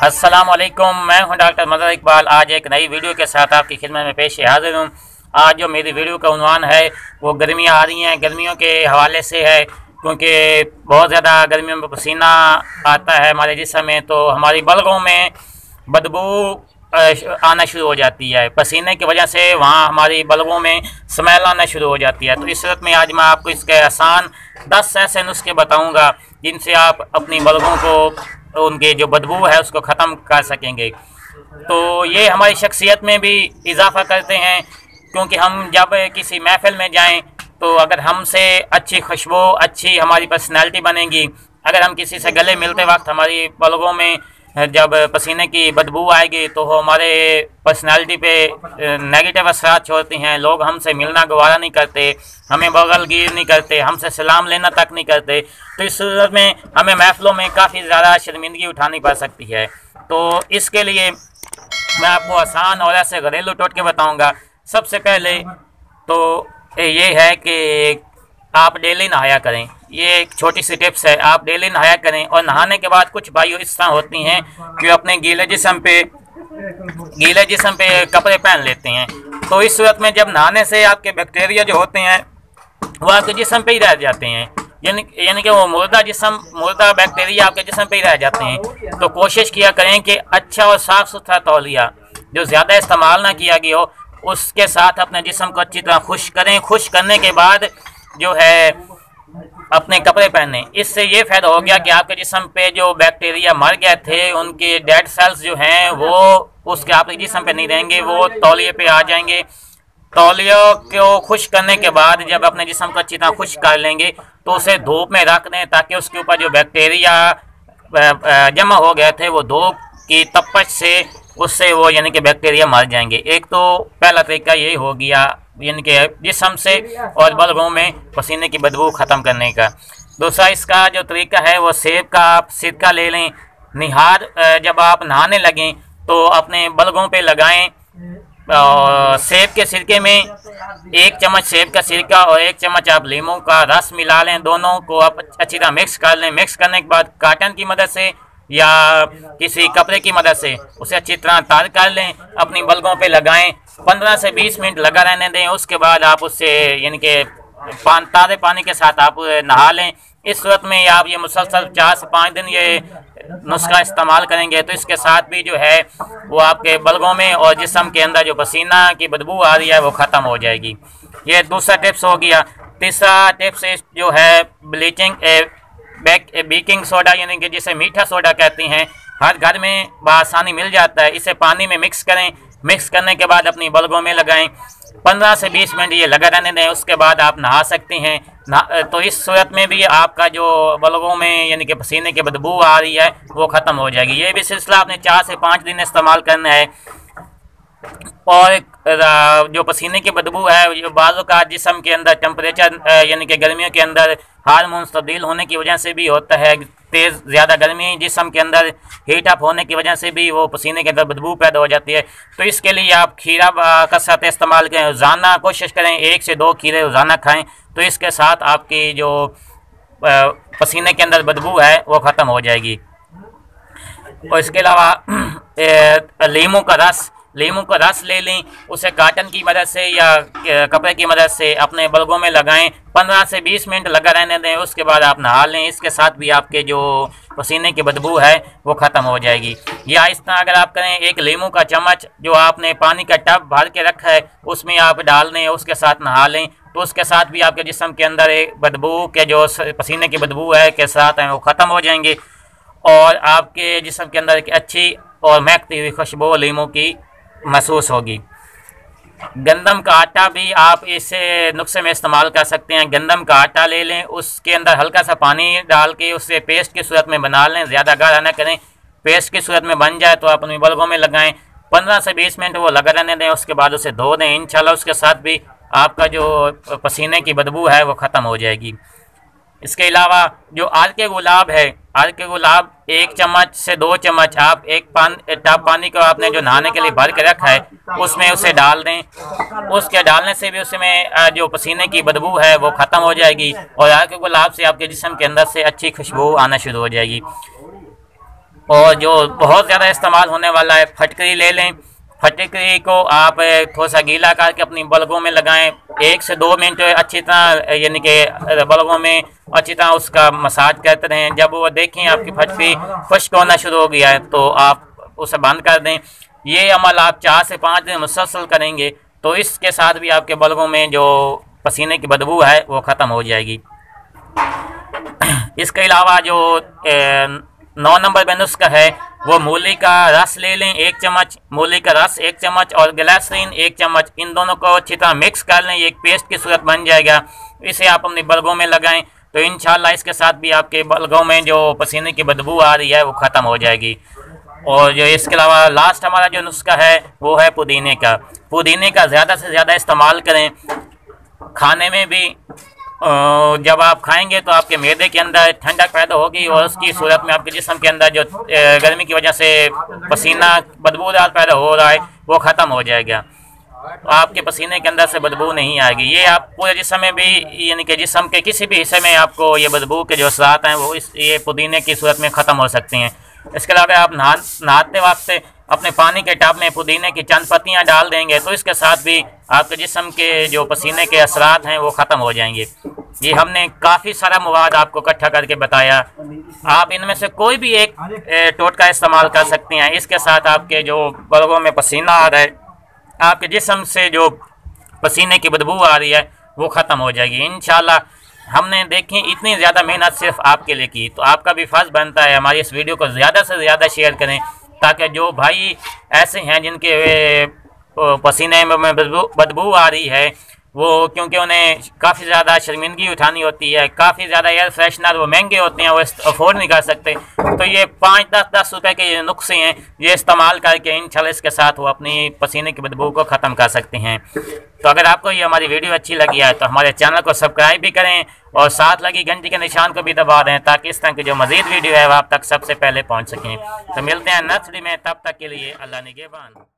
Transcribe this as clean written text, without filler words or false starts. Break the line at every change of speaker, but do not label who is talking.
अस्सलामुअलैकुम, मैं हूं डॉक्टर मदर इकबाल। आज एक नई वीडियो के साथ आपकी खिदमत में पेश हाजिर हूं। आज जो मेरी वीडियो का उन्वान है वो गर्मियां आ रही हैं, गर्मियों के हवाले से है, क्योंकि बहुत ज़्यादा गर्मियों में पसीना आता है हमारे जिस्म में, तो हमारी बलगों में बदबू आना शुरू हो जाती है। पसीने की वजह से वहाँ हमारी बलगों में स्मेल आना शुरू हो जाती है। तो इस सूरत में आज मैं आपको इसके आसान 10 ऐसे नुस्खे बताऊँगा जिनसे आप अपनी बलगों को, उनके जो बदबू है उसको ख़त्म कर सकेंगे। तो ये हमारी शख्सियत में भी इजाफ़ा करते हैं, क्योंकि हम जब किसी महफिल में जाएं तो अगर हमसे अच्छी खुशबू, अच्छी हमारी पर्सनैलिटी बनेगी। अगर हम किसी से गले मिलते वक्त हमारी बलगों में जब पसीने की बदबू आएगी तो हमारे पर्सनैलिटी पे नेगेटिव असरात छोड़ती हैं। लोग हमसे मिलना गवारा नहीं करते, हमें बगलगीर नहीं करते, हमसे सलाम लेना तक नहीं करते। तो इस सूरत में हमें महफिलों में काफ़ी ज़्यादा शर्मिंदगी उठानी पड़ सकती है। तो इसके लिए मैं आपको आसान और ऐसे घरेलू टोटके बताऊँगा। सबसे पहले तो ये है कि आप डेली नहाया करें। ये एक छोटी सी टिप्स है, आप डेली नहाया करें। और नहाने के बाद कुछ भाइयों इस तरह होती हैं कि अपने गीले जिस्म पे कपड़े पहन लेते हैं। तो इस सूरत में जब नहाने से आपके बैक्टीरिया जो होते हैं वो आपके जिस्म पे ही रह जाते हैं, यानी कि वो मुर्दा बैक्टीरिया आपके जिस्म पे ही रह जाते हैं। तो कोशिश किया करें कि अच्छा और साफ़ सुथरा तौलिया जो ज़्यादा इस्तेमाल ना किया गया हो उसके साथ अपने जिस्म को अच्छी तरह खुश करें। खुश करने के बाद जो है अपने कपड़े पहने। इससे ये फ़ायदा हो गया कि आपके जिस्म पे जो बैक्टीरिया मर गए थे उनके डेड सेल्स जो हैं वो उसके आपके जिस्म पे नहीं रहेंगे, वो तौलिए पे आ जाएंगे। तौलियों को खुश करने के बाद जब अपने जिस्म को अच्छी तरह खुश कर लेंगे तो उसे धूप में रख दें, ताकि उसके ऊपर जो बैक्टीरिया जमा हो गए थे वो धूप की तपश से उससे वो यानी कि बैक्टीरिया मर जाएंगे। एक तो पहला तरीका यही हो गया, यानी कि जिस्म से और बलगों में पसीने की बदबू ख़त्म करने का। दूसरा इसका जो तरीका है वो सेब का आप सिरका ले लें। निहार जब आप नहाने लगें तो अपने बलगों पे लगाएं। सेब के सिरके में 1 चम्मच सेब का सिरका और 1 चम्मच आप लीमू का रस मिला लें। दोनों को आप अच्छी तरह मिक्स कर लें। मिक्स करने के बाद काटन की मदद से या किसी कपड़े की मदद से उसे अच्छी तरह तर कर लें, अपनी बलगों पे लगाएं। 15 से 20 मिनट लगा रहने दें। उसके बाद आप उससे यानी कि ताज़े पानी के साथ आप नहा लें। इस सूरत में आप ये मुसलसल 4 से 5 दिन ये नुस्खा इस्तेमाल करेंगे तो इसके साथ भी जो है वो आपके बलगों में और जिस्म के अंदर जो पसीना की बदबू आ रही है वो ख़त्म हो जाएगी। ये दूसरा टिप्स हो गया। तीसरा टिप्स जो है बेकिंग सोडा, यानी कि जिसे मीठा सोडा कहते हैं, हर घर में बआसानी मिल जाता है। इसे पानी में मिक्स करें। मिक्स करने के बाद अपनी बलगों में लगाएं। 15 से 20 मिनट ये लगा रहने दें। उसके बाद आप नहा सकते हैं। तो इस सूरत में भी आपका जो बलगों में यानी कि पसीने की बदबू आ रही है वो ख़त्म हो जाएगी। ये भी सिलसिला आपने 4 से 5 दिन इस्तेमाल करना है। और जो पसीने की बदबू है, जो बाज़ों का जिस्म के अंदर टेम्परेचर यानी कि गर्मियों के अंदर हार्मोन्स तब्दील होने की वजह से भी होता है। तेज़ ज़्यादा गर्मी जिस्म के अंदर हीट अप होने की वजह से भी वो पसीने के अंदर बदबू पैदा हो जाती है। तो इसके लिए आप खीरा कसरत इस्तेमाल करें। रोज़ाना कोशिश करें 1 से 2 खीरे रोज़ाना खाएँ। तो इसके साथ आपकी जो पसीने के अंदर बदबू है वो ख़त्म हो जाएगी। और इसके अलावा लीमू का रस ले लें। उसे काटन की मदद से या कपड़े की मदद से अपने बलगों में लगाएं। 15 से 20 मिनट लगा रहने दें। उसके बाद आप नहा लें। इसके साथ भी आपके जो पसीने की बदबू है वो ख़त्म हो जाएगी। या इस तरह अगर आप करें, 1 लीमू का चम्मच जो आपने पानी का टब भर के रखा है उसमें आप डाल दें, उसके साथ नहा लें। तो उसके साथ भी आपके जिस्म के अंदर एक बदबू के जो पसीने की बदबू है के साथ हैं वो ख़त्म हो जाएंगे। और आपके जिस्म के अंदर एक अच्छी और महकती हुई खुशबू लीमू की महसूस होगी। गंदम का आटा भी आप इस नुस्खे में इस्तेमाल कर सकते हैं। गंदम का आटा ले लें, उसके अंदर हल्का सा पानी डाल के उससे पेस्ट की सूरत में बना लें। ज़्यादा गाढ़ा ना करें। पेस्ट की सूरत में बन जाए तो आप अपनी बलगों में लगाएं। 15 से 20 मिनट वो लगा रहने दें। उसके बाद उसे धो दें। इंशाल्लाह उसके साथ भी आपका जो पसीने की बदबू है वो ख़त्म हो जाएगी। इसके अलावा जो आल के गुलाब है, आल के गुलाब 1 चम्मच से 2 चम्मच आप एक टब पानी को आपने जो नहाने के लिए भर के रखा है उसमें उसे डाल दें। उसके डालने से भी उसमें जो पसीने की बदबू है वो ख़त्म हो जाएगी और आल के गुलाब से आपके जिस्म के अंदर से अच्छी खुशबू आना शुरू हो जाएगी। और जो बहुत ज़्यादा इस्तेमाल होने वाला है, फटकरी ले लें। फटकरी को आप थोड़ा सा गीला करके अपनी बल्गों में लगाएं। 1 से 2 मिनट अच्छी तरह यानी कि बल्गों में अच्छी तरह उसका मसाज करते रहें। जब वो देखें आपकी फटकरी खुश्क होना शुरू हो गया है तो आप उसे बंद कर दें। ये अमल आप 4 से 5 दिन मुसलसल करेंगे तो इसके साथ भी आपके बल्गों में जो पसीने की बदबू है वो ख़त्म हो जाएगी। इसके अलावा जो 9 नंबर में नुस्खा है वो मूली का रस ले लें 1 चम्मच, मूली का रस 1 चम्मच और ग्लिसरीन 1 चम्मच। इन दोनों को अच्छी तरह मिक्स कर लें, एक पेस्ट की सूरत बन जाएगा। इसे आप अपनी बल्गों में लगाएं तो इंशाल्लाह इसके साथ भी आपके बल्गों में जो पसीने की बदबू आ रही है वो ख़त्म हो जाएगी। और जो इसके अलावा लास्ट हमारा जो नुस्खा है वो है पुदीने का। पुदीने का ज़्यादा से ज़्यादा इस्तेमाल करें खाने में भी। जब आप खाएंगे तो आपके मैदे के अंदर ठंडक पैदा होगी और उसकी सूरत में आपके जिस्म के अंदर जो गर्मी की वजह से पसीना बदबूदार पैदा हो रहा है वो ख़त्म हो जाएगा। तो आपके पसीने के अंदर से बदबू नहीं आएगी। ये आप पूरे जिस्म में भी यानी कि जिस्म के किसी भी हिस्से में आपको ये बदबू के जो असरात हैं वो ये पुदीने की सूरत में ख़त्म हो सकते हैं। इसके अलावा आप नहाते वक्त अपने पानी के टब में पुदीने की चंद पत्तियां डाल देंगे तो इसके साथ भी आपके जिस्म के जो पसीने के असरात हैं वो ख़त्म हो जाएंगे। ये हमने काफ़ी सारा मवाद आपको इकट्ठा करके बताया। आप इनमें से कोई भी एक टोटका इस्तेमाल कर सकते हैं। इसके साथ आपके जो बल्गों में पसीना आ रहा है, आपके जिस्म से जो पसीने की बदबू आ रही है वो ख़त्म हो जाएगी इंशाल्लाह। हमने देखी इतनी ज़्यादा मेहनत सिर्फ आपके लिए की, तो आपका भी फ़र्ज़ बनता है हमारी इस वीडियो को ज़्यादा से ज़्यादा शेयर करें ताकि जो भाई ऐसे हैं जिनके पसीने में बदबू आ रही है वो, क्योंकि उन्हें काफ़ी ज़्यादा शर्मिंदगी उठानी होती है, काफ़ी ज़्यादा एयर फ्रेशनर वो महंगे होते हैं, वो अफोर्ड नहीं कर सकते, तो ये 5-10 रुपए के ये नुस्खे हैं, ये इस्तेमाल करके इंशाल्लाह इसके साथ वो अपनी पसीने की बदबू को ख़त्म कर सकते हैं। तो अगर आपको ये हमारी वीडियो अच्छी लगी है तो हमारे चैनल को सब्सक्राइब भी करें और साथ लगी घंटी के निशान को भी दबा दें ताकि इस तरह की जो मज़ीद वीडियो है वो आप तक सबसे पहले पहुँच सकें। तो मिलते हैं नेक्स्ट वीडियो में, तब तक के लिए अल्लाह निगहबान।